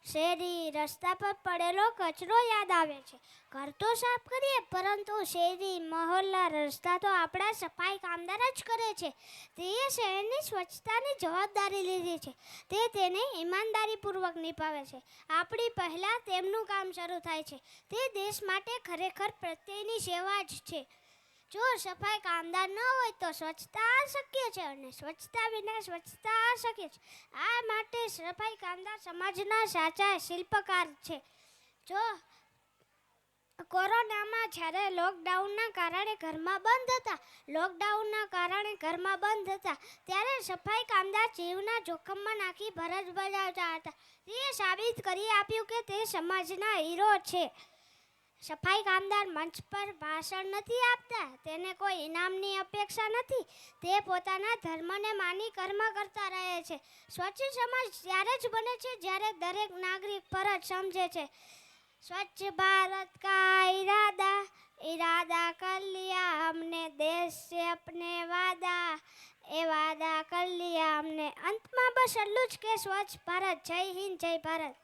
શેરી રસ્તા પર પડેલો કચરો યાદ આવે છે. ઘર તો સાફ કરીએ, પરંતુ શેરી, મહોલ્લા, રસ્તા તો આપણા સફાઈ કામદાર જ કરે છે. તેએ શહેરની સ્વચ્છતાની જવાબદારી લીધી છે. તે તેને ઈમાનદારીપૂર્વક નિભાવે છે. આપણી પહેલાં તેમનું કામ શરૂ થાય છે. તે દેશ માટે ખરેખર પ્રત્યેની સેવા જ છે. જો સફાઈ કામદાર ન હોય તો સ્વચ્છતા અશક્ય છે, અને સ્વચ્છતા વિના સ્વચ્છતા અશક્ય છે. આ માટે સફાઈ કામદાર સમાજના સાચા શિલ્પકાર છે. જો કોરોનામાં જ્યારે લોકડાઉનના કારણે ઘરમાં બંધ હતા, ત્યારે સફાઈ કામદાર જીવના જોખમમાં નાખી ફરજ બજાવતા હતા. તે સાબિત કરી આપ્યું કે તે સમાજના હીરો છે. સફાઈ કામદાર મંચ પર ભાષણ નથી આપતા, તેને કોઈ ઇનામની અપેક્ષા નથી. તે પોતાના ધર્મને માની કર્મ કરતા રહે છે. સ્વચ્છ સમાજ ત્યારે જ બને છે જ્યારે દરેક નાગરિક ફરજ સમજે છે. स्वच्छ भारत का इरादा कर लिया हमने, देश से अपने वादा कर लिया हमने. અંતમાં બસ એટલું જ કે સ્વચ્છ ભારત, જય હિન્દ, જય ભારત.